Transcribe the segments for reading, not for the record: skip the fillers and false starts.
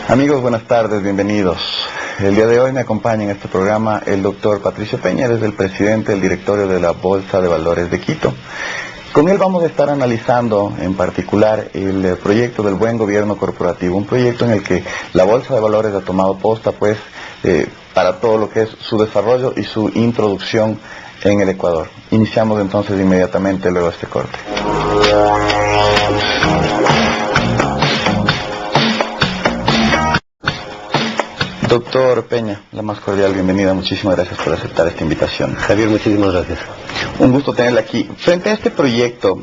Amigos, buenas tardes, bienvenidos. El día de hoy me acompaña en este programa el doctor Patricio Peña, es el presidente del directorio de la Bolsa de Valores de Quito. Con él vamos a estar analizando en particular el proyecto del buen gobierno corporativo, un proyecto en el que la Bolsa de Valores ha tomado posta para todo lo que es su desarrollo y su introducción en el Ecuador. Iniciamos entonces inmediatamente luego este corte. Doctor Peña, la más cordial bienvenida, muchísimas gracias por aceptar esta invitación. Javier, muchísimas gracias. Un gusto tenerla aquí. Frente a este proyecto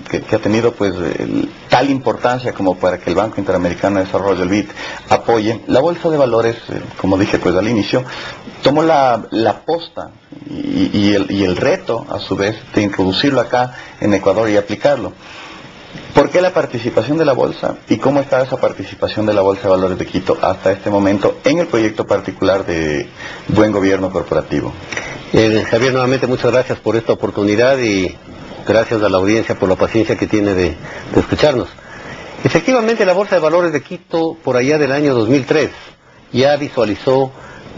que ha tenido tal importancia como para que el Banco Interamericano de Desarrollo, el BID, apoye, la Bolsa de Valores, como dije al inicio, tomó la posta y el reto, a su vez, de introducirlo acá en Ecuador y aplicarlo. ¿Por qué la participación de la Bolsa y cómo está esa participación de la Bolsa de Valores de Quito hasta este momento en el proyecto particular de buen gobierno corporativo? Javier, nuevamente muchas gracias por esta oportunidad y gracias a la audiencia por la paciencia que tiene de escucharnos. Efectivamente, la Bolsa de Valores de Quito, por allá del año 2003, ya visualizó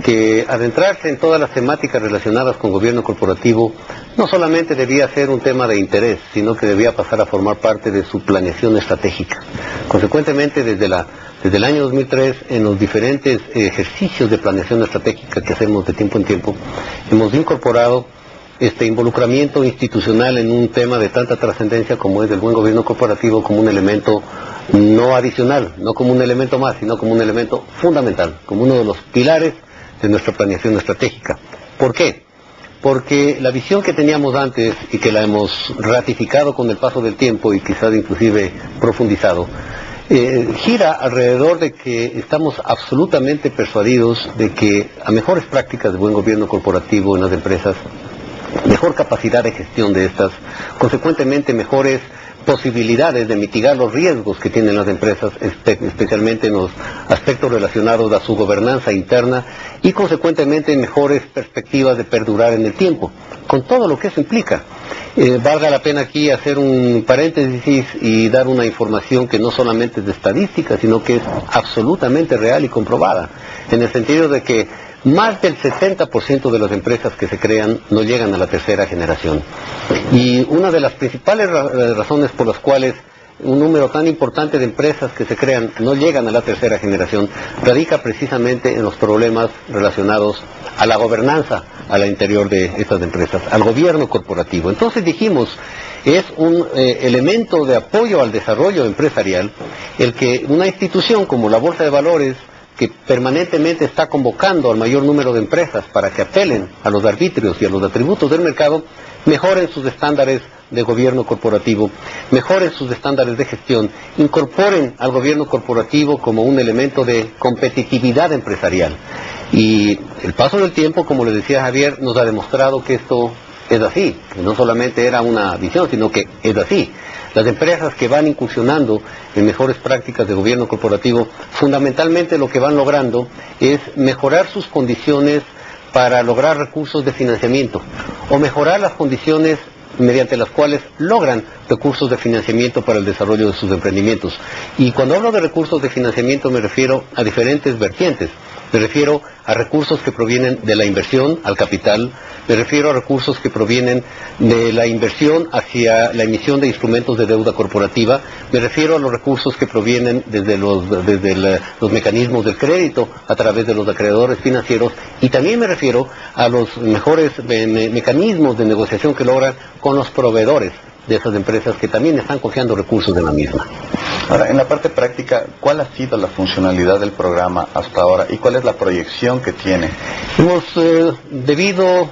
que adentrarse en todas las temáticas relacionadas con gobierno corporativo no solamente debía ser un tema de interés, sino que debía pasar a formar parte de su planeación estratégica. Consecuentemente, desde el año 2003, en los diferentes ejercicios de planeación estratégica que hacemos de tiempo en tiempo, hemos incorporado este involucramiento institucional en un tema de tanta trascendencia como es el buen gobierno corporativo, como un elemento no adicional, no como un elemento más, sino como un elemento fundamental, como uno de los pilares de nuestra planeación estratégica. ¿Por qué? Porque la visión que teníamos antes y que la hemos ratificado con el paso del tiempo y quizás inclusive profundizado, gira alrededor de que estamos absolutamente persuadidos de que a mejores prácticas de buen gobierno corporativo en las empresas, mejor capacidad de gestión de estas, consecuentemente mejores posibilidades de mitigar los riesgos que tienen las empresas, especialmente en los aspectos relacionados a su gobernanza interna y consecuentemente mejores perspectivas de perdurar en el tiempo, con todo lo que eso implica. Valga la pena aquí hacer un paréntesis y dar una información que no solamente es de estadística, sino que es absolutamente real y comprobada, en el sentido de que más del 70% de las empresas que se crean no llegan a la tercera generación. Y una de las principales razones por las cuales un número tan importante de empresas que se crean no llegan a la tercera generación radica precisamente en los problemas relacionados a la gobernanza al interior de estas empresas, al gobierno corporativo. Entonces dijimos, es un elemento de apoyo al desarrollo empresarial el que una institución como la Bolsa de Valores, que permanentemente está convocando al mayor número de empresas para que apelen a los arbitrios y a los atributos del mercado, mejoren sus estándares de gobierno corporativo, mejoren sus estándares de gestión, incorporen al gobierno corporativo como un elemento de competitividad empresarial. Y el paso del tiempo, como le decía Javier, nos ha demostrado que esto es así, que no solamente era una visión, sino que es así. Las empresas que van incursionando en mejores prácticas de gobierno corporativo, fundamentalmente lo que van logrando es mejorar sus condiciones para lograr recursos de financiamiento, o mejorar las condiciones mediante las cuales logran recursos de financiamiento para el desarrollo de sus emprendimientos. Y cuando hablo de recursos de financiamiento me refiero a diferentes vertientes. Me refiero a recursos que provienen de la inversión al capital, me refiero a recursos que provienen de la inversión hacia la emisión de instrumentos de deuda corporativa, me refiero a los recursos que provienen desde los mecanismos del crédito a través de los acreedores financieros, y también me refiero a los mejores mecanismos de negociación que logran con los proveedores de esas empresas que también están confiando recursos de la misma. Ahora, en la parte práctica, ¿cuál ha sido la funcionalidad del programa hasta ahora y cuál es la proyección que tiene? Hemos debido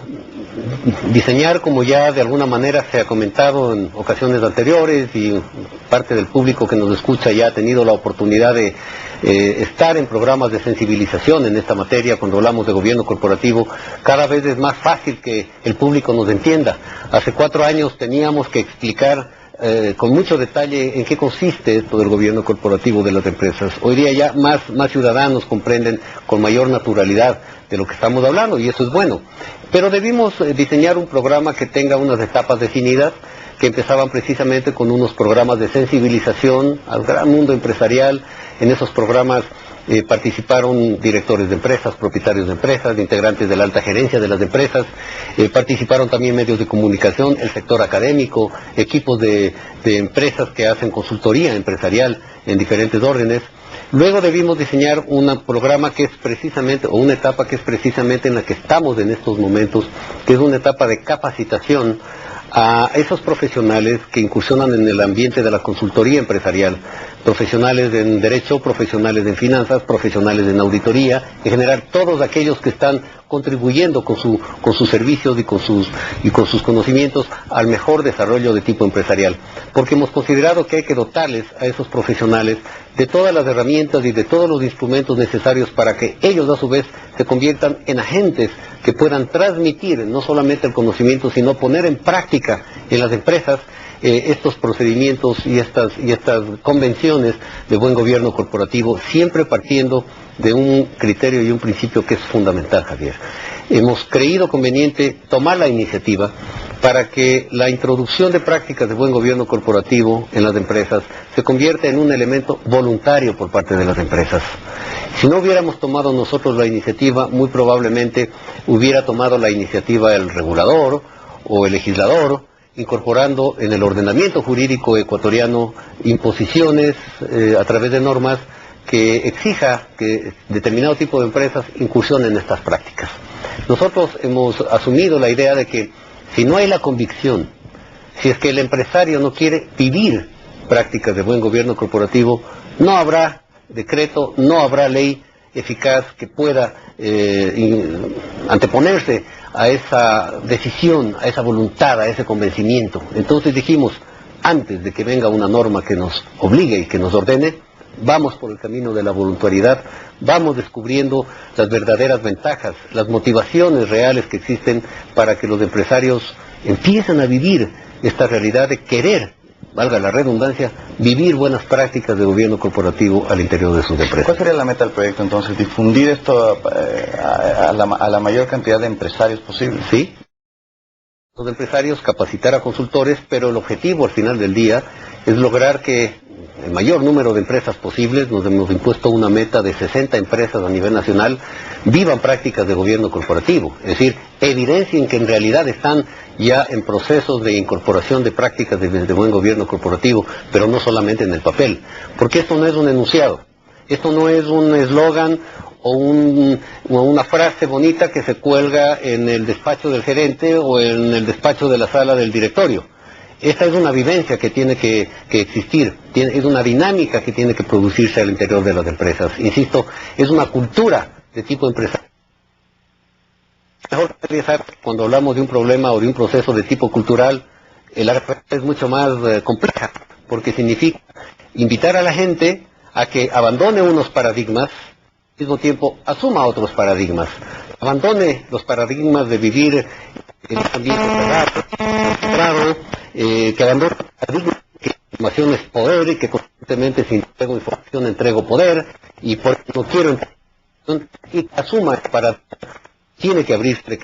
diseñar, como ya de alguna manera se ha comentado en ocasiones anteriores y parte del público que nos escucha ya ha tenido la oportunidad de estar en programas de sensibilización en esta materia. Cuando hablamos de gobierno corporativo, cada vez es más fácil que el público nos entienda. Hace 4 años teníamos que explicar con mucho detalle en qué consiste esto del gobierno corporativo de las empresas. Hoy día ya más ciudadanos comprenden con mayor naturalidad de lo que estamos hablando, y eso es bueno. Pero debimos diseñar un programa que tenga unas etapas definidas, que empezaban precisamente con unos programas de sensibilización al gran mundo empresarial. En esos programas participaron directores de empresas, propietarios de empresas, integrantes de la alta gerencia de las empresas, participaron también medios de comunicación, el sector académico, equipos de empresas que hacen consultoría empresarial en diferentes órdenes. Luego debimos diseñar un programa que es precisamente, o una etapa que es precisamente en la que estamos en estos momentos, que es una etapa de capacitación a esos profesionales que incursionan en el ambiente de la consultoría empresarial, profesionales en derecho, profesionales en finanzas, profesionales en auditoría, en general todos aquellos que están contribuyendo con sus servicios y con sus conocimientos al mejor desarrollo de tipo empresarial. Porque hemos considerado que hay que dotarles a esos profesionales de todas las herramientas y de todos los instrumentos necesarios para que ellos a su vez se conviertan en agentes que puedan transmitir no solamente el conocimiento, sino poner en práctica en las empresas estos procedimientos y estas convenciones de buen gobierno corporativo, siempre partiendo de un criterio y un principio que es fundamental, Javier. Hemos creído conveniente tomar la iniciativa para que la introducción de prácticas de buen gobierno corporativo en las empresas se convierta en un elemento voluntario por parte de las empresas. Si no hubiéramos tomado nosotros la iniciativa, muy probablemente hubiera tomado la iniciativa el regulador o el legislador, incorporando en el ordenamiento jurídico ecuatoriano imposiciones a través de normas que exija que determinado tipo de empresas incursionen en estas prácticas. Nosotros hemos asumido la idea de que si no hay la convicción, si es que el empresario no quiere vivir prácticas de buen gobierno corporativo, no habrá decreto, no habrá ley eficaz que pueda anteponerse a esa decisión, a esa voluntad, a ese convencimiento. Entonces dijimos, antes de que venga una norma que nos obligue y que nos ordene, vamos por el camino de la voluntariedad, vamos descubriendo las verdaderas ventajas, las motivaciones reales que existen para que los empresarios empiecen a vivir esta realidad de querer, valga la redundancia, vivir buenas prácticas de gobierno corporativo al interior de sus empresas. ¿Cuál sería la meta del proyecto entonces? ¿Difundir esto a la mayor cantidad de empresarios posible? Sí. Los empresarios, capacitar a consultores, pero el objetivo al final del día es lograr que el mayor número de empresas posibles, nos hemos impuesto una meta de 60 empresas a nivel nacional, vivan prácticas de gobierno corporativo, es decir, evidencien que en realidad están ya en procesos de incorporación de prácticas de buen gobierno corporativo, pero no solamente en el papel, porque esto no es un enunciado, esto no es un eslogan o una frase bonita que se cuelga en el despacho del gerente o en el despacho de la sala del directorio. Esta es una vivencia que tiene que existir, es una dinámica que tiene que producirse al interior de las empresas. Insisto, es una cultura de tipo empresarial. Mejor cuando hablamos de un problema o de un proceso de tipo cultural, el área es mucho más compleja, porque significa invitar a la gente a que abandone unos paradigmas, al mismo tiempo asuma otros paradigmas. Abandone los paradigmas de vivir en un ambiente cerrado, que abandone los paradigmas que información es poder y que constantemente si entrego información entrego poder y por eso no quiero información, y asuma para tiene que abrirse,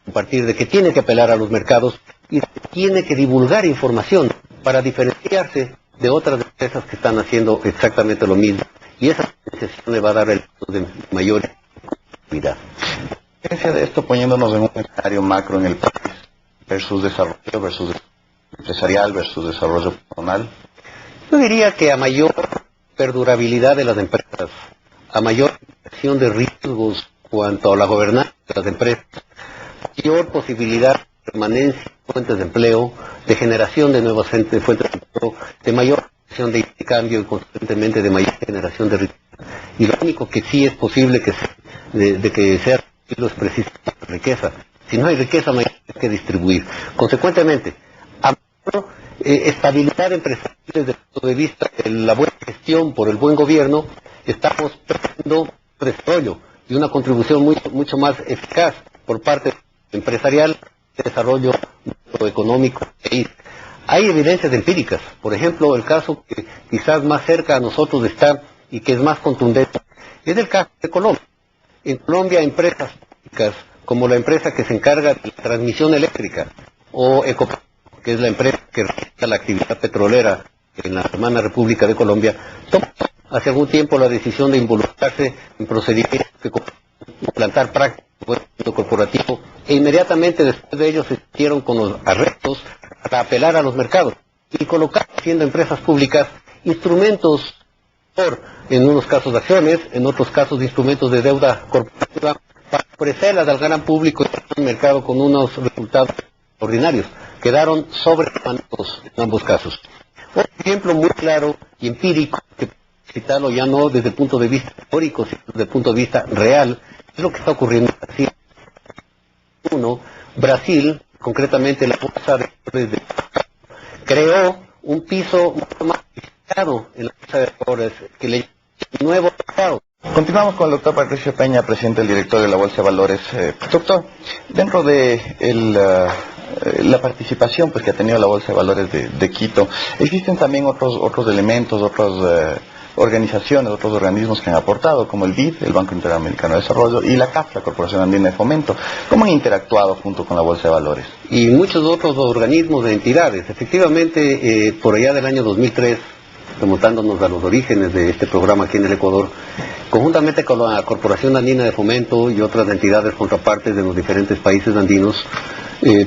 a partir de que tiene que apelar a los mercados y tiene que divulgar información para diferenciarse de otras empresas que están haciendo exactamente lo mismo. Y esa diferenciación le va a dar el de mayor actividad. ¿Qué diferencia de esto poniéndonos en un escenario macro en el país versus desarrollo, versus empresarial, versus desarrollo personal? Yo diría que a mayor perdurabilidad de las empresas, a mayor acción de riesgos cuanto a la gobernanza de las empresas, mayor posibilidad de permanencia de fuentes de empleo, de generación de nuevas fuentes de empleo, de mayor acción de intercambio y constantemente de mayor generación de riqueza. Y lo único que sí es posible que sea es precisamente la riqueza. Si no hay riqueza, no hay que distribuir. Consecuentemente, a mayor estabilidad empresarial desde el punto de vista de la buena gestión por el buen gobierno, estamos perdiendo desarrollo y una contribución mucho más eficaz por parte empresarial de desarrollo económico. Hay evidencias empíricas, por ejemplo, el caso que quizás más cerca a nosotros está y que es más contundente, es el caso de Colombia. En Colombia, empresas públicas como la empresa que se encarga de la transmisión eléctrica, o Ecopetrol, que es la empresa que realiza la actividad petrolera en la hermana República de Colombia, toman hace algún tiempo la decisión de involucrarse en procedimientos que implantar prácticas de corporativo, e inmediatamente después de ello se hicieron con los arrestos para apelar a los mercados y colocar, siendo empresas públicas, instrumentos en unos casos de acciones, en otros casos de instrumentos de deuda corporativa, para ofrecerlas al gran público en el mercado con unos resultados ordinarios. Quedaron sobremandados en ambos casos. Un ejemplo muy claro y empírico, que citarlo ya no desde el punto de vista teórico, sino desde el punto de vista real, es lo que está ocurriendo en Brasil. Brasil, concretamente la bolsa de valores, creó un piso mucho más sofisticado en la bolsa de valores que le llaman nuevo mercado. Continuamos con el doctor Patricio Peña, presidente del directorio de la Bolsa de Valores. Doctor, dentro de la participación pues que ha tenido la Bolsa de Valores de Quito, existen también otros elementos, otras organizaciones, otros organismos que han aportado, como el BID, el Banco Interamericano de Desarrollo, y la CAF, la Corporación Andina de Fomento. ¿Cómo han interactuado junto con la Bolsa de Valores? Y muchos otros organismos de entidades. Efectivamente, por allá del año 2003, remontándonos a los orígenes de este programa aquí en el Ecuador, conjuntamente con la Corporación Andina de Fomento y otras entidades contrapartes de los diferentes países andinos,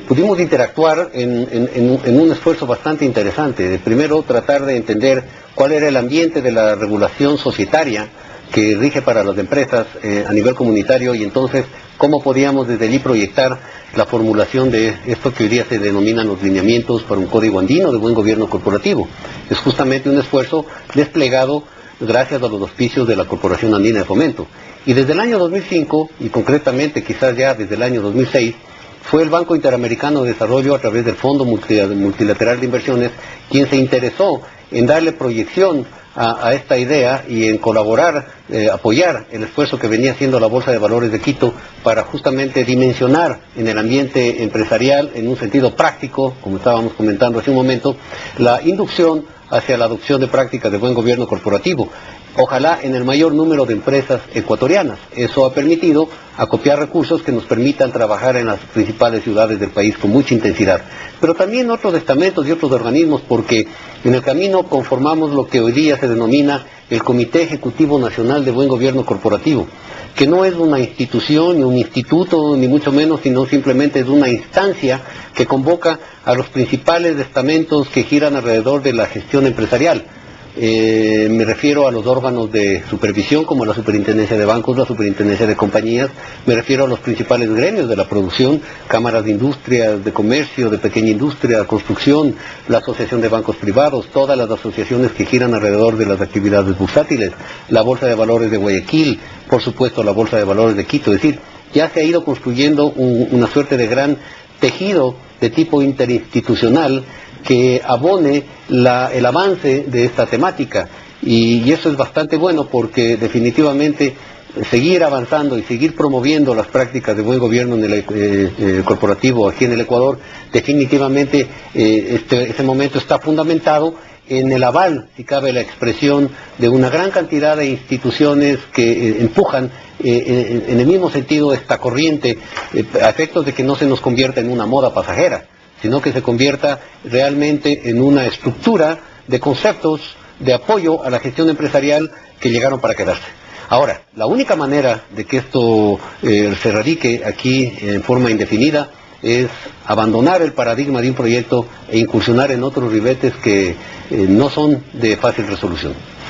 pudimos interactuar en un esfuerzo bastante interesante. De primero, tratar de entender cuál era el ambiente de la regulación societaria que rige para las empresas a nivel comunitario, y entonces cómo podíamos desde allí proyectar la formulación de esto que hoy día se denominan los lineamientos para un código andino de buen gobierno corporativo. Es justamente un esfuerzo desplegado gracias a los auspicios de la Corporación Andina de Fomento. Y desde el año 2005, y concretamente quizás ya desde el año 2006, fue el Banco Interamericano de Desarrollo, a través del Fondo Multilateral de Inversiones, quien se interesó en darle proyección a esta idea y en colaborar, apoyar el esfuerzo que venía haciendo la Bolsa de Valores de Quito para justamente dimensionar en el ambiente empresarial, en un sentido práctico, como estábamos comentando hace un momento, la inducción hacia la adopción de prácticas de buen gobierno corporativo, ojalá en el mayor número de empresas ecuatorianas. Eso ha permitido acopiar recursos que nos permitan trabajar en las principales ciudades del país con mucha intensidad. Pero también otros estamentos y otros organismos, porque en el camino conformamos lo que hoy día se denomina el Comité Ejecutivo Nacional de Buen Gobierno Corporativo, que no es una institución, ni un instituto, ni mucho menos, sino simplemente es una instancia que convoca a los principales estamentos que giran alrededor de la gestión empresarial. Me refiero a los órganos de supervisión como la Superintendencia de Bancos, la Superintendencia de Compañías, me refiero a los principales gremios de la producción, cámaras de industria, de comercio, de pequeña industria, construcción, la Asociación de Bancos Privados, todas las asociaciones que giran alrededor de las actividades bursátiles, la Bolsa de Valores de Guayaquil, por supuesto la Bolsa de Valores de Quito. Es decir, ya se ha ido construyendo una suerte de gran tejido de tipo interinstitucional que abone el avance de esta temática, y eso es bastante bueno, porque definitivamente seguir avanzando y seguir promoviendo las prácticas de buen gobierno en el corporativo aquí en el Ecuador, definitivamente ese momento está fundamentado en el aval, si cabe la expresión, de una gran cantidad de instituciones que empujan en el mismo sentido esta corriente, a efectos de que no se nos convierta en una moda pasajera, sino que se convierta realmente en una estructura de conceptos de apoyo a la gestión empresarial que llegaron para quedarse. Ahora, la única manera de que esto se radique aquí en forma indefinida es abandonar el paradigma de un proyecto e incursionar en otros ribetes que no son de fácil resolución.